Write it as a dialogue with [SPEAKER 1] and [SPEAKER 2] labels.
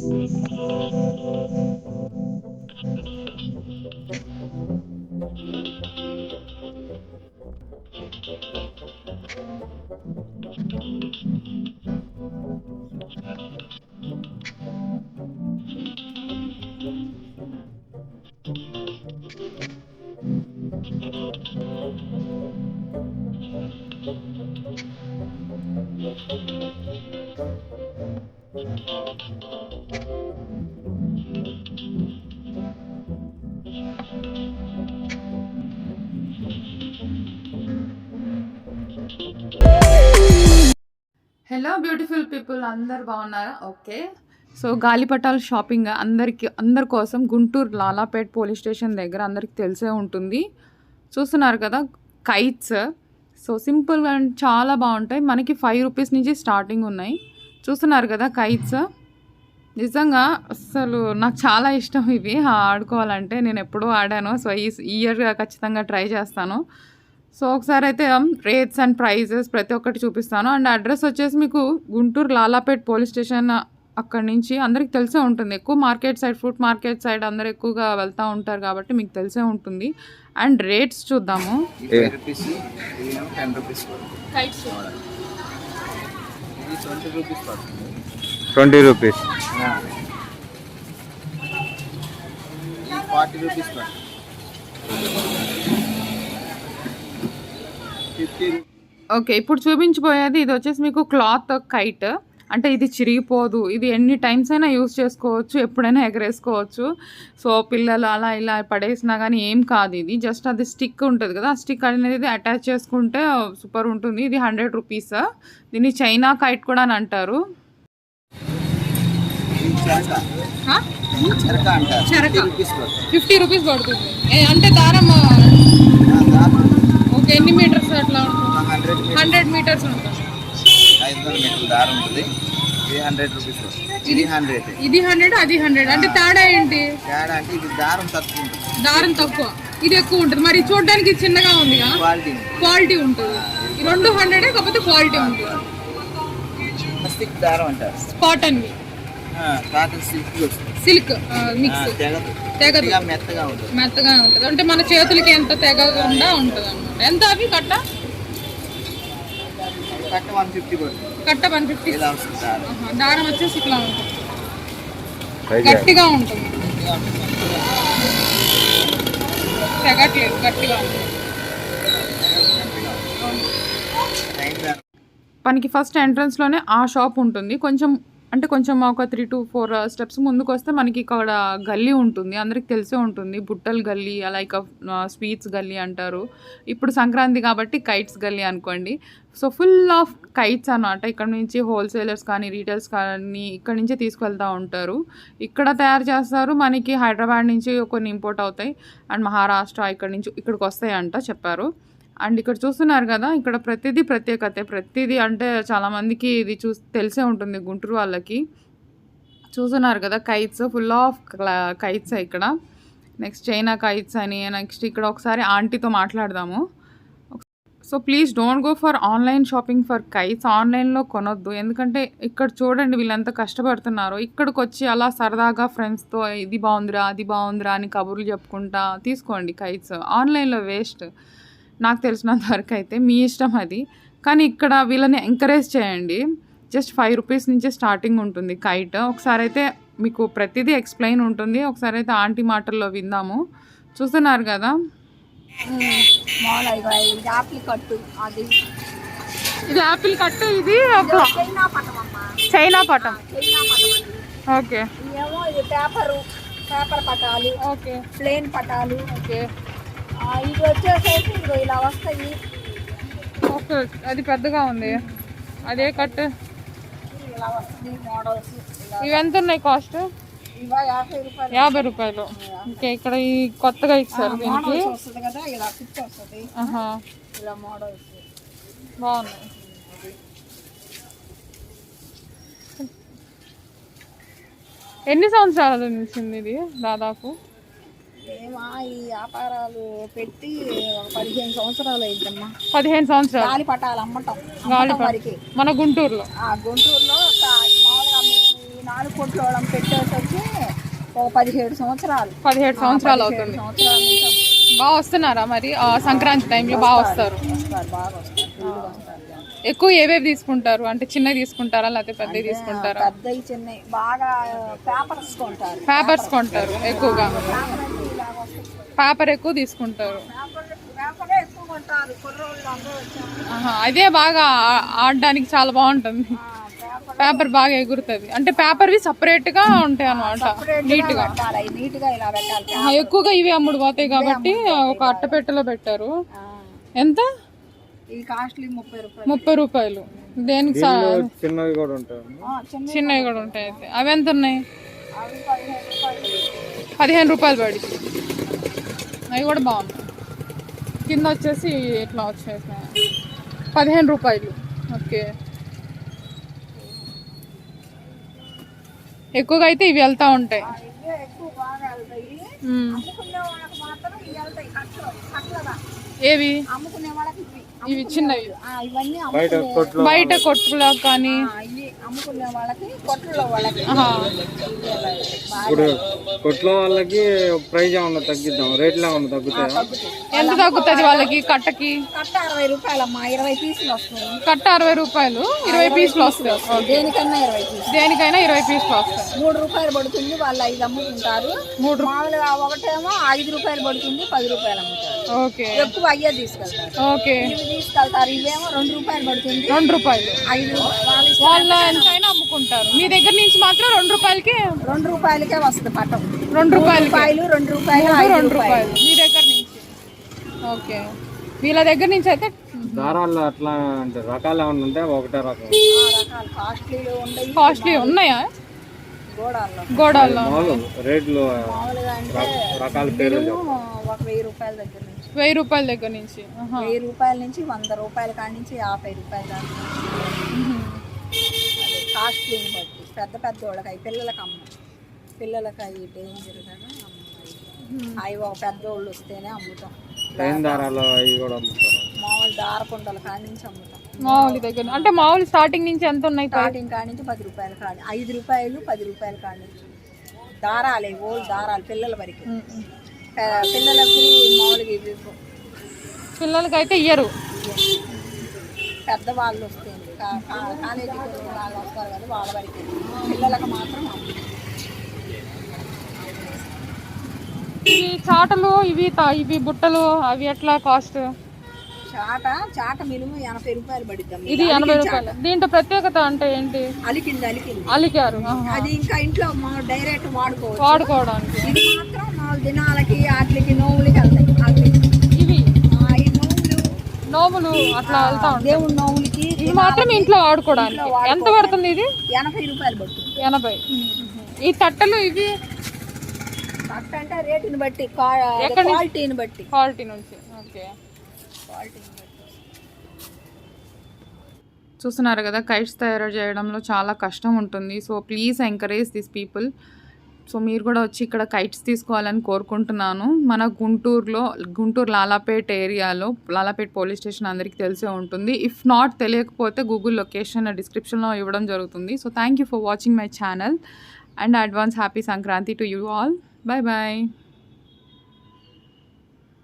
[SPEAKER 1] Hello beautiful people, అందరు బాగున్నారా? Okay, so గాలిపటాల shopping అందరి కోసం గుంటూరు లాలాపేట్ పోలీస్ స్టేషన్ దగ్గర అందరికి తెలిసే ఉంటుంది. చూస్తున్నారు కదా కైట్స్. సో సింపుల్గా చాలా బాగుంటాయి. మనకి 5 రూపీస్ నుంచి స్టార్టింగ్ ఉన్నాయి. చూస్తున్నారు కదా కైట్స్. నిజంగా అసలు నాకు చాలా ఇష్టం ఇవి ఆడుకోవాలంటే. నేను ఎప్పుడూ ఆడాను. సో ఈ ఇయర్ ఖచ్చితంగా ట్రై చేస్తాను. సో ఒకసారి అయితే రేట్స్ అండ్ ప్రైజెస్ ప్రతి ఒక్కటి చూపిస్తాను. అండ్ అడ్రస్ వచ్చేసి మీకు గుంటూరు లాలాపేట్ పోలీస్ స్టేషన్ అక్కడి నుంచి అందరికి తెలిసే ఉంటుంది. ఎక్కువ market side, fruit market side అందరు ఎక్కువగా వెళ్తూ ఉంటారు కాబట్టి మీకు తెలిసే ఉంటుంది. అండ్ రేట్స్ చూద్దాము.
[SPEAKER 2] 20 రూపీస్.
[SPEAKER 1] ఓకే, ఇప్పుడు చూపించబోయేది ఇది వచ్చేసి మీకు క్లాత్ కైట్. అంటే ఇది చిరిగిపోదు, ఇది ఎన్ని టైమ్స్ అయినా యూజ్ చేసుకోవచ్చు, ఎప్పుడైనా ఎగరేసుకోవచ్చు. సో పిల్లలు అలా ఇలా పడేసినా కానీ ఏం కాదు. ఇది జస్ట్ అది స్టిక్ ఉంటుంది కదా, ఆ స్టిక్ అనేది అటాచ్ చేసుకుంటే సూపర్ ఉంటుంది. ఇది 100 రూపీస్. దీన్ని చైనా కైట్ కూడా అని అంటారు. చెరక 50 రూపీస్ పడుతుంది. అంటే దారం ఓకే, ఎన్ని మీటర్స్ అట్లా ఉంటుంది? 100 మీటర్స్ ఉంటుంది.
[SPEAKER 3] 500 మీటర్ల దారం ఉంటుంది. ఇది 100.
[SPEAKER 1] ఇది 100, అది 100. అంటే తేడా ఏంటి?
[SPEAKER 3] తేడా అంటే ఇది దారం తక్కువ ఉంటుంది.
[SPEAKER 1] దారం తక్కువ, ఇది ఎక్కువ ఉంటుంది. మరి చూడడానికి చిన్నగా ఉంది కదా, క్వాలిటీ ఉంటుంది. ఈ రెండు 100 కాకపోతే క్వాలిటీ ఉంటుంది.
[SPEAKER 3] స్టిక్ దారం అంటారు.
[SPEAKER 1] Cotton silk mix. తెగదు,
[SPEAKER 3] మెత్తగా ఉంటుంది.
[SPEAKER 1] మెత్తగా ఉంటుంది. అంటే మన చేతులకి ఎంత తెగకుండా ఉంటుంది అన్నమాట. ఎంత అవి కట్ట?
[SPEAKER 3] కట్ట 150 పడుతుంది.
[SPEAKER 1] కట్ట 150. దారం వచ్చేసి ఇట్లా ఉంటుంది, గట్టిగా ఉంటుంది. తెగట్లేదు, గట్టిగా ఉంటుంది. మనకి ఫస్ట్ ఎంట్రన్స్లోనే ఆ షాప్ ఉంటుంది. కొంచెం ఒక 3 to 4 స్టెప్స్ ముందుకు వస్తే మనకి ఇక్కడ గల్లీ ఉంటుంది. అందరికి తెలిసే ఉంటుంది, బుట్టల్ గల్లీ, లైక్ స్వీట్స్ గల్లీ అంటారు. ఇప్పుడు సంక్రాంతి కాబట్టి కైట్స్ గల్లీ అనుకోండి. సో ఫుల్ ఆఫ్ కైట్స్ అన్నమాట. ఇక్కడ నుంచి హోల్సేలర్స్ కానీ రీటైల్స్ కానీ ఇక్కడ నుంచే తీసుకెళ్తూ ఉంటారు. ఇక్కడ తయారు చేస్తారు. మనకి హైదరాబాద్ నుంచి కొన్ని ఇంపోర్ట్ అవుతాయి. అండ్ మహారాష్ట్ర ఇక్కడికి వస్తాయంట చెప్పారు. అండ్ ఇక్కడ చూస్తున్నారు కదా, ఇక్కడ ప్రతిదీ ప్రత్యేకతే. ప్రతిదీ అంటే చాలామందికి ఇది తెలిసే ఉంటుంది గుంటూరు వాళ్ళకి. చూస్తున్నారు కదా కైట్స్, ఫుల్ ఆఫ్ కైట్స్ ఇక్కడ. నెక్స్ట్ చైనా కైట్స్ అని. నెక్స్ట్ ఇక్కడ ఒకసారి ఆంటీతో మాట్లాడదాము. So please don't go for online shopping for kites. ఆన్లైన్లో కొనొద్దు. ఎందుకంటే ఇక్కడ చూడండి వీళ్ళు ఎంత కష్టపడుతున్నారు. ఇక్కడికి వచ్చి అలా సరదాగా ఫ్రెండ్స్తో ఇది బాగుందిరా, అది బాగుందిరా అని కబుర్లు చెప్పుకుంటా తీసుకోండి కైట్స్. ఆన్లైన్లో వేస్ట్. నాకు తెలిసినంత వరకు అయితే మీ ఇష్టం అది. కానీ ఇక్కడ వీళ్ళని ఎంకరేజ్ చేయండి. జస్ట్ 5 రూపీస్ నుంచి స్టార్టింగ్ ఉంటుంది కైట్. ఒకసారి అయితే మీకు ప్రతిదీ ఎక్స్ప్లెయిన్ ఉంటుంది. ఒకసారి అయితే ఆంటీ మాటల్లో విందాము. చూస్తున్నారు కదా,
[SPEAKER 4] ఇది యాపిల్ కట్టు.
[SPEAKER 1] ఇది చైనా పటం. ఓకే,
[SPEAKER 4] ఇది పేపర్ పటాలు.
[SPEAKER 1] ఓకే,
[SPEAKER 4] ప్లేన్ పటాలు.
[SPEAKER 1] ఓకే,
[SPEAKER 4] ఇది వచ్చేసేసి ఇదిగో ఇలా వస్తాయి.
[SPEAKER 1] ఓకే, అది పెద్దగా ఉంది. అదే కట్
[SPEAKER 4] ఇలా వస్తుంది మోడల్స్.
[SPEAKER 1] ఇవి ఎంత ఉన్నాయి కాస్ట్? 50 రూపాయలు. ఓకే, ఇక్కడ ఈ కొత్తగా ఇచ్చారు దీనికి.
[SPEAKER 4] వస్తుంది కదా, ఇలా పిచ్ వస్తుంది. ఇలా మోడల్స్
[SPEAKER 1] బాగున్నాయి. ఎన్ని సంవత్సరాలు నిలిచింది ఇది దాదాపు?
[SPEAKER 4] ఏమా ఈ వ్యాపారాలు పెట్టి 15 సంవత్సరాలు అయిందమ్మా.
[SPEAKER 1] 15 సంవత్సరాలు.
[SPEAKER 4] గాలిపటాలు అమ్మటం
[SPEAKER 1] మన గుంటూరులో.
[SPEAKER 4] గుంటూరులో మామూలుగా మేము ఈ 4 కోట్ల వాళ్ళం పెట్టేసి వచ్చి ఒక 17 సంవత్సరాలు
[SPEAKER 1] 17 సంవత్సరాలు అవుతుంది.
[SPEAKER 4] సంవత్సరాల నుంచి అమ్ముతాం.
[SPEAKER 1] బాగా వస్తున్నారా మరి సంక్రాంతి టైంలో బాగా వస్తారు?
[SPEAKER 4] వస్తారు, బాగా వస్తారు, ఫుల్గా వస్తారు జనం.
[SPEAKER 1] ఎక్కువ ఏవేవి తీసుకుంటారు? అంటే చిన్నవి తీసుకుంటారా లేకపోతే పెద్దవి తీసుకుంటారా?
[SPEAKER 4] పెద్దవి చిన్నవి బాగా పేపర్స్ కొంటారు.
[SPEAKER 1] పేపర్స్ కొంటారు ఎక్కువగా.
[SPEAKER 4] పేపర్ అంటే ఇలాగ వస్తుంది.
[SPEAKER 1] పేపర్ ఎక్కువ తీసుకుంటారు.
[SPEAKER 4] పేపరే ఎక్కువ కొంటారు. కుర్రోళ్ళు అందరూ వచ్చారు.
[SPEAKER 1] ఆహా, అదే బాగా ఆడడానికి చాలా బాగుంటుంది.
[SPEAKER 4] పేపర్
[SPEAKER 1] పేపర్ బాగా ఎగురుతుంది. అంటే పేపర్వి సపరేట్గా ఉంటాయి అనమాట, నీట్గా.
[SPEAKER 4] పెట్టాలి, అవి నీట్గా ఇలా పెట్టాలి.
[SPEAKER 1] ఎక్కువగా ఇవి అమ్ముడు పోతాయి కాబట్టి ఒక అట్టపెట్టెలో పెట్టారు. ఎంత?
[SPEAKER 4] ఇది కాస్ట్లీ 30 రూపాయలు.
[SPEAKER 1] 30 రూపాయలు. దేనికి
[SPEAKER 2] చిన్నవి కూడా ఉంటాయి.
[SPEAKER 1] చిన్నవి కూడా ఉంటాయి. అయితే అవి ఎంత ఉన్నాయి?
[SPEAKER 4] అవి 15 రూపాయలు.
[SPEAKER 1] 15 రూపాయలు పడి. అవి కూడా బాగున్నాయి. కింద వచ్చేసి ఇట్లా వచ్చేసాయి 15 రూపాయలు. ఓకే, ఎక్కువగా అయితే ఇవి వెళ్తూ ఉంటాయి.
[SPEAKER 4] ఇవే ఎక్కువ బాగా వెళ్తాయి. అమ్ముకునే వాళ్ళకి మాత్రం ఇవి వెళ్తాయి కట్లగా.
[SPEAKER 1] ఏవి
[SPEAKER 4] అమ్ముకునే వాళ్ళకి
[SPEAKER 1] ఇవి చిన్నవి?
[SPEAKER 4] ఇవన్నీ
[SPEAKER 1] బయట కొట్టులో కానీ
[SPEAKER 4] ఇవి అమ్ముకునే వాళ్ళకి కొట్లలో వాళ్ళకి.
[SPEAKER 2] ఇప్పుడు కొట్లో వాళ్ళకి ప్రైజ్ ఏమన్నా తగ్గిద్దాం, రేట్లు ఏమన్నా తగ్గుతాయా?
[SPEAKER 1] ఎంత తగ్గుతుంది వాళ్ళకి? కట్టకి
[SPEAKER 4] కట్ట 60 రూపాయలమ్మా, 20 పీసులు వస్తాయి.
[SPEAKER 1] కట్ట 60 రూపాయలు, 20 పీసులు వస్తాయి.
[SPEAKER 4] దేనికన్నా 20 పీసులు.
[SPEAKER 1] దేనికైనా 20 పీసులు వస్తాయి.
[SPEAKER 4] 3 రూపాయలు పడుతుంది. వాళ్ళు 5 అమ్ముకుంటారు. మామూలుగా ఒకటేమో 5 రూపాయలు పడుతుంది, 10 రూపాయలు అమ్ముతారు.
[SPEAKER 1] ఓకే,
[SPEAKER 4] ఎక్కువ అయ్యే తీసుకెళ్తారు.
[SPEAKER 1] ఓకే,
[SPEAKER 4] ఇవి తీసుకెళ్తారు. ఇవేమో 2 రూపాయలు పడుతుంది,
[SPEAKER 1] 2 రూపాయలు.
[SPEAKER 4] 5 రూపాయలు.
[SPEAKER 1] వాళ్ళు ఎంతైనా అమ్ముకుంటారు. మీ దగ్గర నుంచి మాత్రం 2 రూపాయలకి,
[SPEAKER 4] 2 రూపాయలకే వస్తుంది పట్టం.
[SPEAKER 1] 2 రూపాయలకి.
[SPEAKER 4] 2 రూపాయలు,
[SPEAKER 1] 2 రూపాయలు మీ దగ్గర నుంచి. ఓకే, వీళ్ళ దగ్గర నుంచి అయితే
[SPEAKER 2] దారాల్లో అట్లా అంటే రకాలు ఏమన్నా ఉంటాయి? ఒకటే రకం
[SPEAKER 4] రకాలు కాస్ట్లీలు ఉన్నాయి.
[SPEAKER 1] కాస్ట్లీ ఉన్నాయా?
[SPEAKER 4] గోడాల్లో
[SPEAKER 1] గోడాల్లో
[SPEAKER 2] రేట్లు
[SPEAKER 4] మామూలుగా అంటే
[SPEAKER 2] రకాల పేర్లు
[SPEAKER 4] ఒక 1000 రూపాయల దగ్గర నుంచి.
[SPEAKER 1] 1000 రూపాయల దగ్గర నుంచి.
[SPEAKER 4] 1000 రూపాయల నుంచి 100 రూపాయల కాడి నుంచి 50 రూపాయల దాకా. కాస్ట్లీని బట్టి పెద్ద పెద్ద వాళ్ళకి అవి పిల్లలకి పిల్లలకి అవి డేంజర్ కదా అవి ఒక పెద్దోళ్ళు వస్తేనే అమ్ముతాం.
[SPEAKER 2] దారాలు అవి కూడా అమ్ముతారు.
[SPEAKER 4] మామూలు దారపుండల కాడి నుంచి అమ్ముతాం.
[SPEAKER 1] మామూలు దగ్గర అంటే మామూలు స్టార్టింగ్ నుంచి ఎంత ఉన్నాయి?
[SPEAKER 4] స్టార్టింగ్ కాడి నుంచి 10 రూపాయల కాడి, 5 రూపాయలు, 10 రూపాయల కాడి నుంచి దారాలే. ఓల్డ్ దారాలు పిల్లల వరకు. పిల్లలకి మామూలుగా ఇవి
[SPEAKER 1] పిల్లలకి అయితే ఇయ్యరు.
[SPEAKER 4] పెద్దవాళ్ళు వస్తుంది కాలేజీ వాళ్ళు వస్తారు కదా, వాళ్ళ వరకు. పిల్లలకు మాత్రం
[SPEAKER 1] ఇవి చాటలు, ఇవి బుట్టలు, అవి ఎట్లా కాస్ట్?
[SPEAKER 4] చాట మినిమం 80 రూపాయలు పడిద్దాం.
[SPEAKER 1] ఇది 80 రూపాయలు. దీంట్లో ప్రత్యేకత అంటే ఏంటి?
[SPEAKER 4] అలికింది
[SPEAKER 1] అలికారు.
[SPEAKER 4] అది ఇంకా ఇంట్లో డైరెక్ట్
[SPEAKER 1] వాడుకోవడానికి.
[SPEAKER 4] ఇది మాత్రం 4 దినాలకి వాటికి నోములకి వెళ్తాయి.
[SPEAKER 1] ఇవి
[SPEAKER 4] ఈ
[SPEAKER 1] నోములు అట్లా వెళ్తా ఉంటాయి.
[SPEAKER 4] దేవుడి నోములకి.
[SPEAKER 1] ఇవి మాత్రం ఇంట్లో వాడుకోవడానికి. ఎంత పడుతుంది ఇది?
[SPEAKER 4] 80 రూపాయలు పడుతుంది.
[SPEAKER 1] 80. ఈ తట్టలు ఇవి
[SPEAKER 4] తట్ట అంటే రేటుని బట్టి, క్వాలిటీని బట్టి.
[SPEAKER 1] క్వాలిటీ నుంచి. ఓకే, చూస్తున్నారు కదా, కైట్స్ తయారు చేయడంలో చాలా కష్టం ఉంటుంది. So please encourage this people. So మీరు కూడా వచ్చి ఇక్కడ కైట్స్ తీసుకోవాలని కోరుకుంటున్నాను. మన గుంటూరు లాలాపేట్ ఏరియాలో, లాలాపేట్ పోలీస్ స్టేషన్ అందరికీ తెలిసే ఉంటుంది. ఇఫ్ నాట్ తెలియకపోతే గూగుల్ లొకేషన్ డిస్క్రిప్షన్లో ఇవ్వడం జరుగుతుంది. So thank you for watching my channel and advance happy Sankranti to you all. Bye bye.